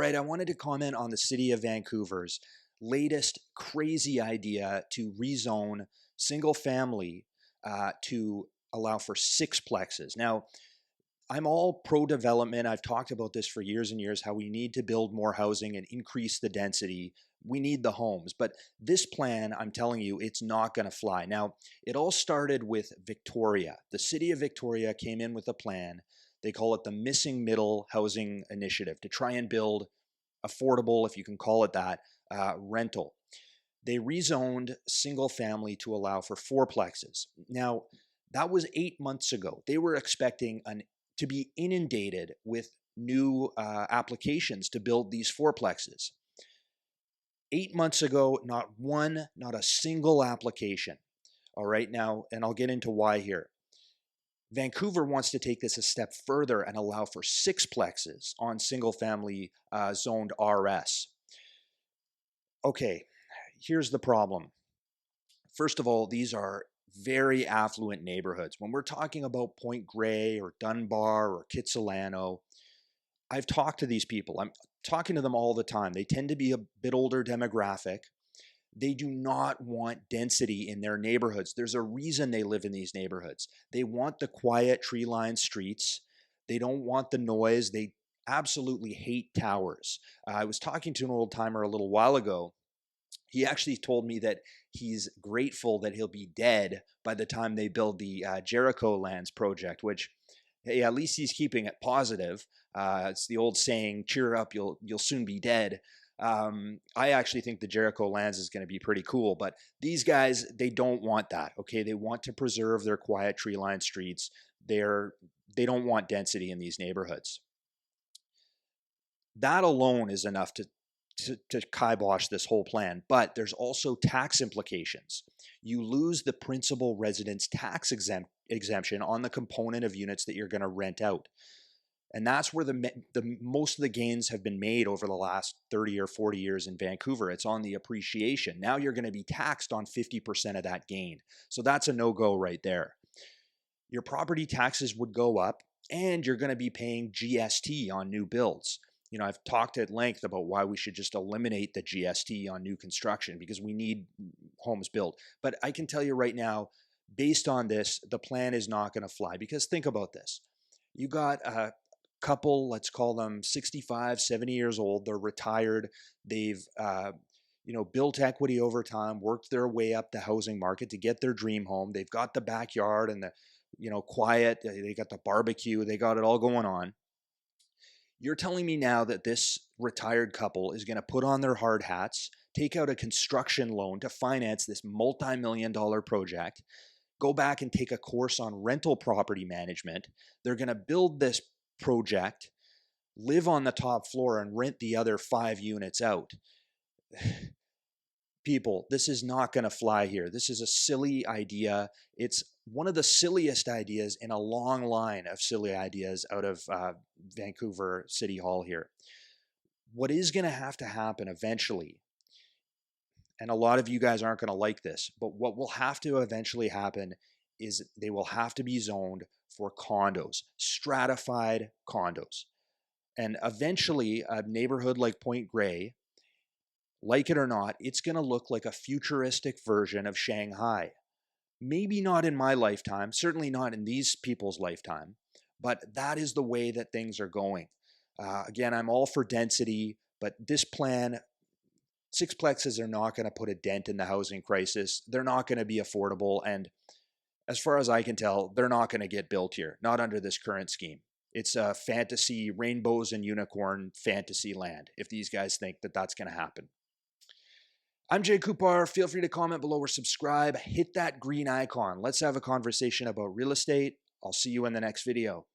right, I wanted to comment on the City of Vancouver's latest crazy idea to rezone single family to allow for 6-plexes. Now, I'm all pro development. I've talked about this for years and years, how we need to build more housing and increase the density. We need the homes. But this plan, I'm telling you, it's not going to fly. Now, it all started with Victoria. The City of Victoria came in with a plan. They call it the Missing Middle Housing Initiative to try and build affordable, if you can call it that, rental. They rezoned single family to allow for 4-plexes. Now, that was 8 months ago. They were expecting to be inundated with new applications to build these 4-plexes. 8 months ago, not a single application. All right, now, and I'll get into why here. Vancouver wants to take this a step further and allow for 6-plexes on single-family zoned RS. Okay, here's the problem. First of all, these are very affluent neighborhoods. When we're talking about Point Grey or Dunbar or Kitsilano, I've talked to these people. I'm talking to them all the time. They tend to be a bit older demographic. They do not want density in their neighborhoods. There's a reason they live in these neighborhoods. They want the quiet tree-lined streets. They don't want the noise. They absolutely hate towers. I was talking to an old timer a little while ago. He actually told me that he's grateful that he'll be dead by the time they build the Jericho Lands project, which, hey, at least he's keeping it positive. It's the old saying, cheer up, you'll soon be dead. I actually think the Jericho Lands is going to be pretty cool, but these guys, they don't want that, okay? They want to preserve their quiet tree-lined streets. They don't want density in these neighborhoods. That alone is enough to kibosh this whole plan, but there's also tax implications. You lose the principal residence tax exemption on the component of units that you're going to rent out. And that's where the most of the gains have been made over the last 30 or 40 years in Vancouver. It's on the appreciation. Now you're going to be taxed on 50% of that gain. So that's a no-go right there. Your property taxes would go up, and you're going to be paying GST on new builds. You know, I've talked at length about why we should just eliminate the GST on new construction because we need homes built. But I can tell you right now, based on this, the plan is not going to fly because think about this. You got a couple, let's call them 65, 70 years old. They're retired. They've, built equity over time, worked their way up the housing market to get their dream home. They've got the backyard and the, quiet. They got the barbecue. They got it all going on. You're telling me now that this retired couple is going to put on their hard hats, take out a construction loan to finance this multi-million-dollar project, go back and take a course on rental property management. They're going to build this project, live on the top floor, and rent the other 5 units out. People, this is not going to fly here. This is a silly idea. It's one of the silliest ideas in a long line of silly ideas out of Vancouver City Hall here. What is going to happen eventually, and a lot of you guys aren't going to like this, but what will have to eventually happen is they will have to be zoned for condos, stratified condos. And eventually a neighborhood like Point Grey, like it or not, it's going to look like a futuristic version of Shanghai. Maybe not in my lifetime, certainly not in these people's lifetime, but that is the way that things are going. Again, I'm all for density, but this plan, 6-plexes are not going to put a dent in the housing crisis. They're not going to be affordable. And as far as I can tell, they're not going to get built here, not under this current scheme. It's a fantasy, rainbows and unicorn fantasy land, if these guys think that that's going to happen. I'm Jay Kupar. Feel free to comment below or subscribe. Hit that green icon. Let's have a conversation about real estate. I'll see you in the next video.